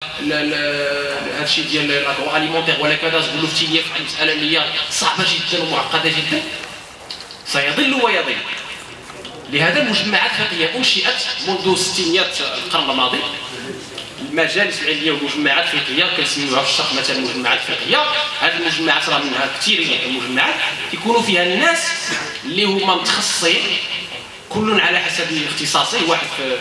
هادشي ديال لاكرو اليمونتير ولا كذا، تقول له فتيني في المساله اللي هي صعبه جدا ومعقده جدا، سيضل ويضل. لهذا المجمعات الفقهيه انشئت منذ ستينيات القرن الماضي، المجالس العلميه والمجمعات الفقهيه كنسميوها في الشرق مثلا المجمعات الفقهيه. هذه المجمعات راه منها كثير من المجمعات يكونوا فيها الناس اللي هما متخصصين كل على حسب اختصاصه، واحد في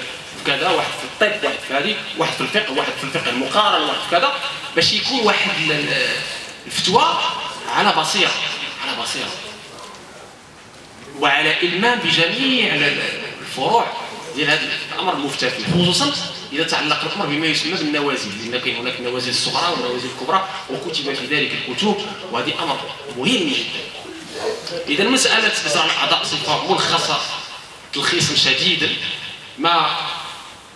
كذا، واحد في الطب، واحد في هذه، واحد في الفقه، واحد في الفقه المقارن، واحد في كذا، باش يكون واحد الفتوى على بصيره، على بصيره وعلى إلمام بجميع الفروع ديال هذا الامر المفتى فيه، خصوصا اذا تعلق الامر بما يسمى بالنوازل، لان كاين هناك النوازل الصغرى والنوازل الكبرى وكتب في ذلك الكتب، وهذه امر مهم جدا. اذا مساله ازرع الاعضاء صفه ملخصه تلخيصا شديدا ما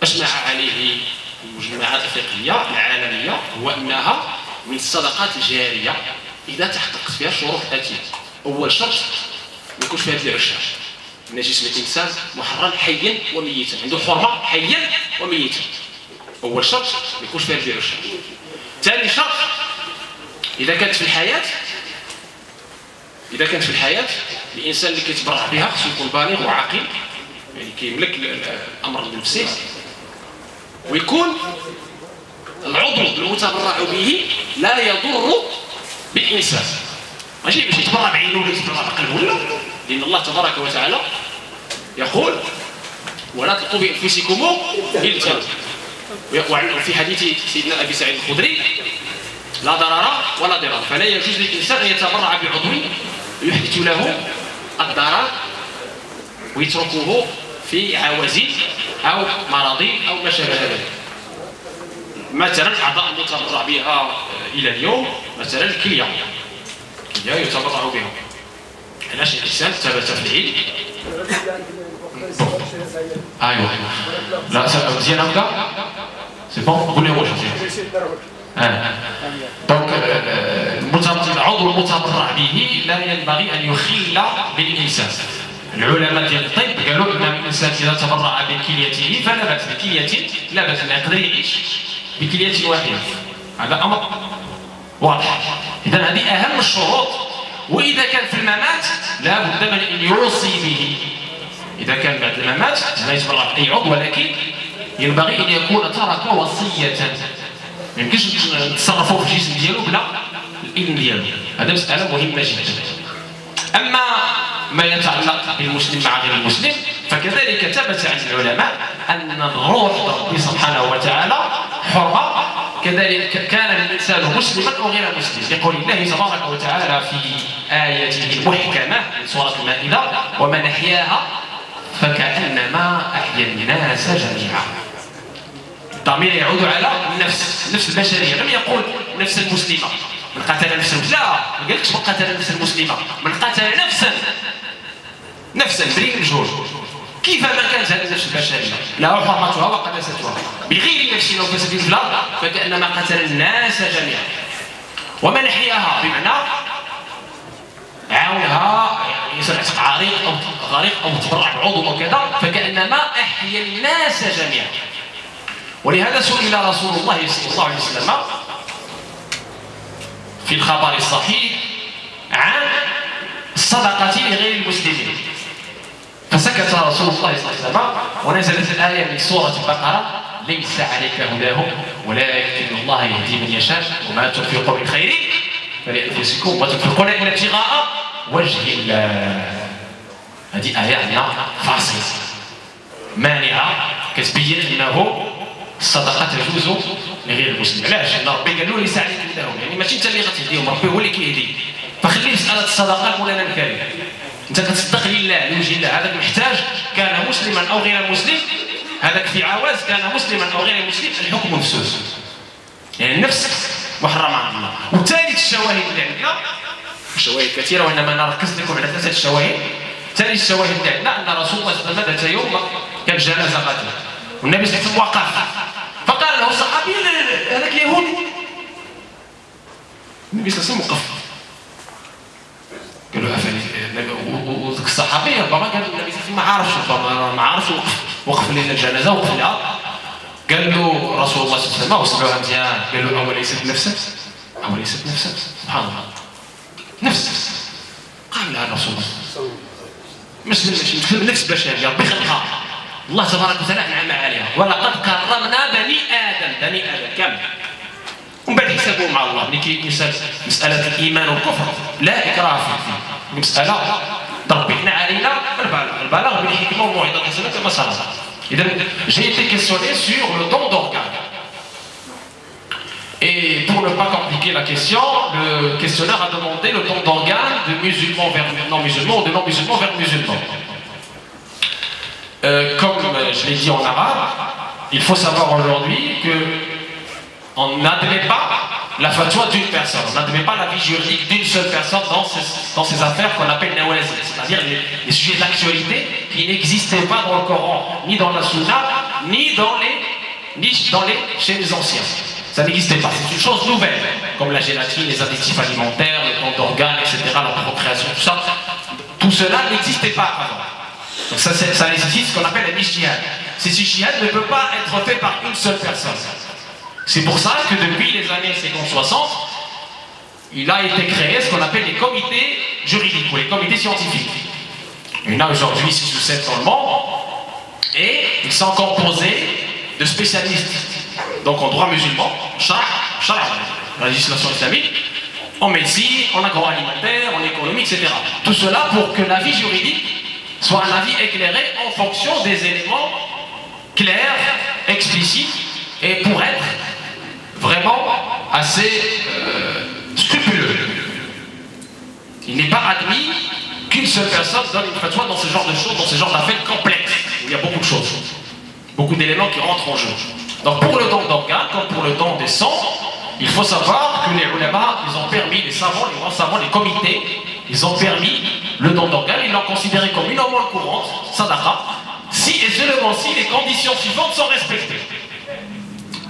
اجمع عليه المجمعات الفقهيه العالميه، هو انها من الصدقات الجاريه اذا تحققت فيها الشروط الاتيه. اول شرط ما يكونش فيها العشاء، ان جسم الانسان محرم حيا وميتا، عنده حرمه حيا وميتا. اول شرط ما يكونش فيها العشاء. ثاني شرط اذا كانت في الحياه، اذا كانت في الحياه الانسان اللي كيتبرع بها خصو يكون بالغ وعاقل، يعني كيملك الامر النفسي، ويكون العضو المتبرع به لا يضر بالانسان، ماشي باش يتبرع بعينه ولا يتبرع بقلبه، لا، لان الله تبارك وتعالى يقول ولا تلقوا بانفسكم بالتم. وفي حديث سيدنا ابي سعيد الخدري لا ضرر ولا ضرار، فلا يجوز للانسان ان يتبرع بعضو يحدث له الضرر ويتركه في عوازل او مرض او ما شابه ذلك. مثلا الاعضاء المتبرع بها الى اليوم مثلا الكليه يتبرع بها، علاش الانسان ثبت في العلم. ايوا لا مزيان هكذا سي بون، قول لي واش دونك العضو المتبرع به لا ينبغي ان يخل بالانسان. العلماء ديال الطب قالوا ان الانسان اذا تبرع بكليته فلا باس، بكليه لا باس، يقدر يعيش بكليه واحده، هذا امر واضح. اذا هذه اهم الشروط. واذا كان في الممات لا بد من ان يوصي به، اذا كان بعد الممات لا يتبرع باي عضو، ولكن ينبغي ان يكون ترك وصيه، ما يمكنش نتصرفوا في الجسم ديالو بلا الاذن ديالو، هذا مساله مهمه جدا. اما ما يتعلق بالمسلم مع غير المسلم فكذلك ثبت عن العلماء ان الروح ربي سبحانه وتعالى حرة، كذلك كان الانسان مسلما او غير مسلم، يقول الله تبارك وتعالى في ايته المحكمه من سوره المائده ومن احياها فكانما احيا الناس جميعا. الضمير يعود على النفس البشريه، لم يقول نفس المسلمه، من قتل نفسا، لا ما قالكش من قتل نفس المسلمه، من قتل نفسا بريء مجهول، كيفما كانت هذه النفس البشريه له حرمتها وقداستها بغير نفس او فساد في الارض فكانما قتل الناس جميعا. ومن احياها بمعنى عاونها، يعني يسرع عريق او غريق او تبرع بعضو او كذا، فكانما احيا الناس جميعا. ولهذا سئل رسول الله صلى الله عليه وسلم في الخبر الصحيح عن الصدقه لغير المسلمين، فسكت رسول الله صلى الله عليه وسلم، ونزلت الآية من سورة البقرة ليس عليك هداهم ولكن الله يهدي من يشاء وما تنفقوا من خير فلأنفسكم وتنفقون إلا ابتغاء وجه الله. هذه آية عندنا فاصلة مانعة كتبين أنه الصدقة تجوز لغير المسلم. علاش؟ لأن ربي قال له ليس عليك هداهم، يعني ماشي أنت اللي غتهديهم، ربي هو اللي كيهدي. فخلي مسألة الصدقة لمولانا الكريم، انت كتصدق لله لوجه الله، هذاك محتاج كان مسلما او غير مسلم، هذاك في عواز كان مسلما او غير مسلم، الحكم مفسوس، يعني النفس محرمه عند الله. وثالث الشواهد اللي عندنا شواهد كثيره وانما نركز لكم على ثلاثه الشواهد. ثالث الشواهد اللي عندنا ان رسول الله صلى الله عليه وسلم ذات يوم كان جنازه غاديه والنبي صلى الله عليه وسلم وقف فقال له الصحابي هذاك يهودي، النبي صلى الله عليه وسلم وقف قالوا وذاك الصحابي ربما قال النبي صلى الله عليه وسلم ما عارفش، ربما ما عارفش وقف لنا الجنازه، وقف لها قال له رسول الله صلى الله عليه وسلم وسمعوها مزيان قال له أوليست نفسك؟ أوليست نفسك؟ سبحان الله نفس قال لها الرسول مش من نفس بشرية ربي خلقها الله تبارك وتعالى نعم عليها ولقد كرمنا بني آدم كامل ومن بعد يحسبوا مع الله ملي كيسال مسألة الإيمان والكفر لا إكراه فيه المسألة تربينا علينا البلاغ بالحكمة والموعظة الحسنة كما سبق. J'ai été questionné sur le don d'organes. Et pour ne pas compliquer la question, le questionnaire a demandé le don d'organes de musulmans vers non-musulmans ou de non-musulmans vers musulmans. Comme je l'ai dit en arabe, il faut savoir aujourd'hui qu'on n'admet pas la fatwa d'une personne, on n'admet pas la vie juridique d'une seule personne dans ces affaires qu'on appelle nawazil, c'est-à-dire les sujets d'actualité qui n'existaient pas dans le Coran, ni dans la Sunna, ni chez les anciens. Ça n'existait pas, c'est une chose nouvelle, comme la gélatine, les additifs alimentaires, le don d'organes, etc., la procréation, tout ça. Tout cela n'existait pas avant. Donc ça nécessite ce qu'on appelle un ijtihad. Cet ijtihad ne peut pas être fait par une seule personne. C'est pour ça que depuis les années 50-60, il a été créé ce qu'on appelle les comités juridiques ou les comités scientifiques. Il y en a aujourd'hui 6 ou 7 dans le monde et ils sont composés de spécialistes. Donc en droit musulman, la législation islamique, en médecine, en agroalimentaire, en économie, etc. Tout cela pour que l'avis juridique soit un avis éclairé en fonction des éléments clairs, explicites, et pour être vraiment assez scrupuleux. Il n'est pas admis qu'une seule personne donne une fatwa dans ce genre de choses, dans ce genre d'affaires complexes. Il y a beaucoup de choses, beaucoup d'éléments qui rentrent en jeu. Donc pour le don d'organes, comme pour le don des sangs, il faut savoir que les ulama, ils ont permis, les savants, les grands savants, les comités, ils ont permis le don d'organes, ils l'ont considéré comme une aumône courante, sadaqa, si et seulement si les conditions suivantes sont respectées.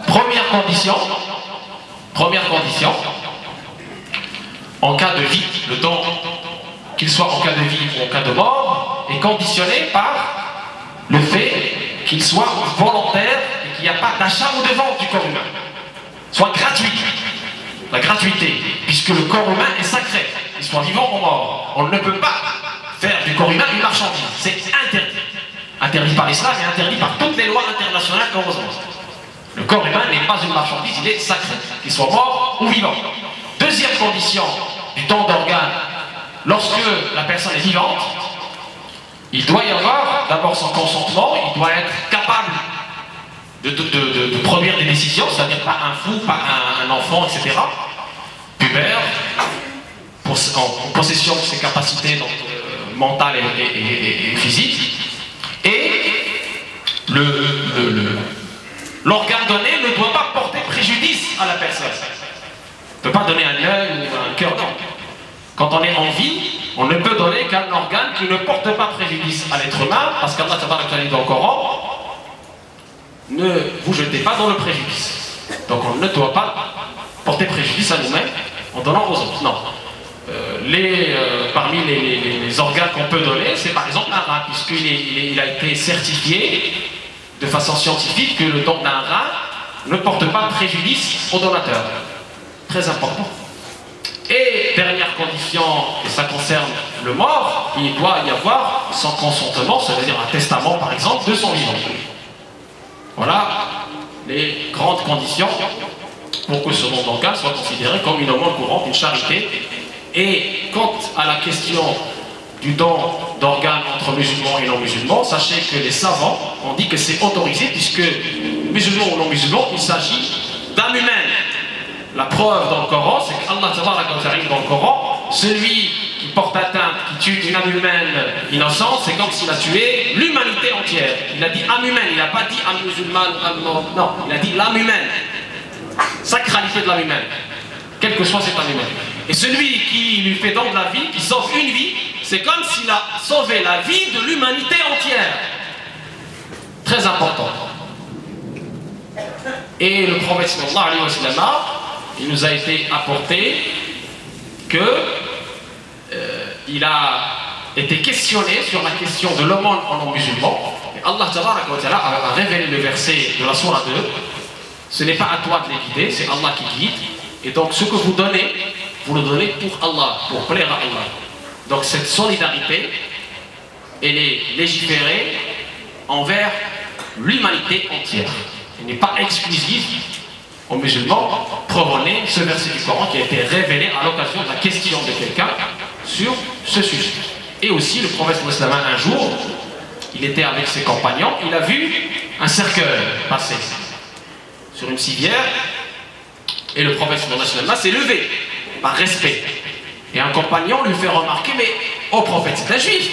Première condition, en cas de vie, le don, qu'il soit en cas de vie ou en cas de mort, est conditionné par le fait qu'il soit volontaire et qu'il n'y a pas d'achat ou de vente du corps humain. Soit gratuit. La gratuité, puisque le corps humain est sacré, qu'il soit vivant ou mort. On ne peut pas faire du corps humain une marchandise. C'est interdit. Interdit par l'islam et interdit par toutes les lois internationales, heureusement. Le corps humain n'est pas une marchandise, il est sacré, qu'il soit mort ou vivant. Deuxième condition du don d'organes, lorsque la personne est vivante, il doit y avoir d'abord son consentement, il doit être capable de produire des décisions, c'est-à-dire pas un fou, pas un enfant, etc. Pubère, en possession de ses capacités donc, mentales et physiques. Et l'organe donné ne doit pas porter préjudice à la personne. On ne peut pas donner un œil ou un cœur, non. Quand on est en vie, on ne peut donner qu'un organe qui ne porte pas préjudice à l'être humain, parce qu'Allah dit dans le Coran, ne vous jetez pas dans le préjudice. Donc on ne doit pas porter préjudice à nous-mêmes en donnant aux autres. Non. Parmi les organes qu'on peut donner, c'est par exemple un rein, puisqu'il a été certifié de façon scientifique que le don d'un rein ne porte pas préjudice au donateur. Très important. Et dernière condition, et ça concerne le mort, il doit y avoir son consentement, c'est-à-dire un testament par exemple de son vivant. Voilà les grandes conditions pour que ce don d'organe soit considéré comme une aumône courante, une charité. Et quant à la question du don d'organes entre musulmans et non-musulmans, sachez que les savants ont dit que c'est autorisé puisque musulmans ou non-musulmans, il s'agit d'âme humaine. La preuve dans le Coran, c'est qu'Allah dit dans le Coran, celui qui porte atteinte, qui tue une âme humaine innocente, c'est comme s'il a tué l'humanité entière. Il a dit âme humaine, il n'a pas dit âme musulmane, âme non, non, il a dit l'âme humaine. Sacralité de l'âme humaine, quelle que soit cette âme humaine. Et celui qui lui fait don de la vie, qui sauve une vie, c'est comme s'il a sauvé la vie de l'humanité entière. Très important. Et le prophète sallallahu alayhi wa sallam, il nous a été apporté que il a été questionné sur la question de l'aumône en non-musulman. Allah Tabaraka wa Ta'ala a révélé le verset de la Sourate 2. Ce n'est pas à toi de les guider, c'est Allah qui guide. Et donc ce que vous donnez, vous le donnez pour Allah, pour plaire à Allah. Donc cette solidarité, elle est légiférée envers l'humanité entière. Elle n'est pas exclusive aux musulmans. Prenez ce verset du Coran qui a été révélé à l'occasion de la question de quelqu'un sur ce sujet. Et aussi le prophète un jour, il était avec ses compagnons, il a vu un cercueil passer sur une civière et le prophète s'est levé par respect. Et un compagnon lui fait remarquer, mais oh prophète, c'est un juif,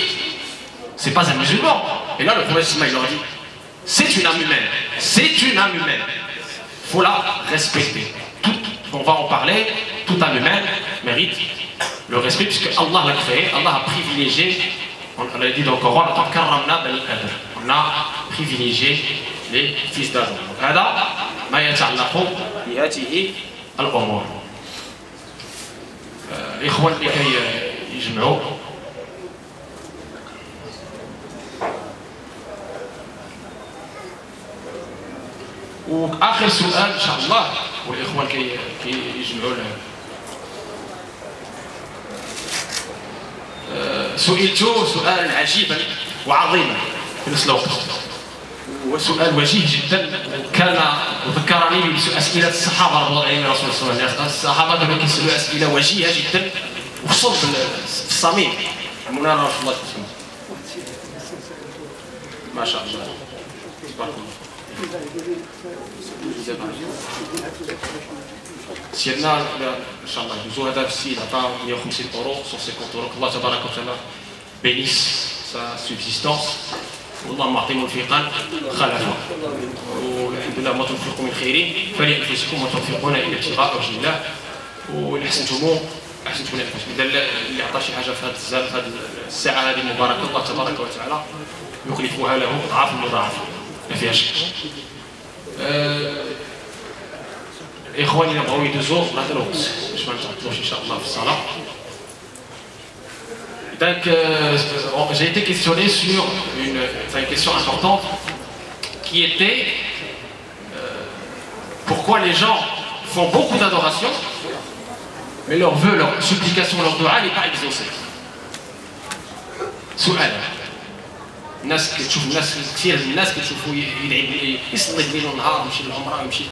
c'est pas un musulman. Et là le prophète il leur dit, c'est une âme humaine, c'est une âme humaine, il faut la respecter. On va en parler, toute âme humaine mérite le respect puisque Allah l'a créé, Allah a privilégié, on l'a dit dans le Coran, on a privilégié les fils d'Adam. الإخوان لكي يجمعوا وآخر سؤال إن شاء الله والإخوان كي يجمعوا سئلت سؤالا عجيبا وعظيما في نفس الوقت وسؤال وجيه جدا كان ذكرني بأسئلة الصحابة رضي الله عنهم رسول الله صلى الله عليه وسلم. الصحابة كانوا كيسألوا أسئلة وجيهة جدا وخصوصا في الصميم. منارة رسول الله صلى الله عليه وسلم. ما شاء الله. تبارك الله. سيدنا إن شاء الله يجوزوا هذا في السيد عطاه 150 €, 150 €. الله تبارك وتعالى bénisse sa subsistance. اللهم اعطهم توفيقا خلفا والحمد لله ما تنفقوا من خير فلانفسكم وتنفقون الى ابتغاء وجه الله وان احسنتم لانفسكم. اذا اللي عطى شي حاجه في هذه الساعه هذه المباركه الله تبارك وتعالى يخلفها له اضعاف مضاعفه ما فيها شك. اخواني اللي بغاو يدوزوا هذا الوقت باش ما نتعطلوش ان شاء الله في الصلاه. Donc, j'ai été questionné sur une question importante qui était pourquoi les gens font beaucoup d'adoration mais leurs vœux, leurs supplications, leur dua n'est pas exaucé. سؤال الناس كتشوف الناس كثير من الناس كتشوفوا يصلي الليل والنهار يمشي للعمره يمشي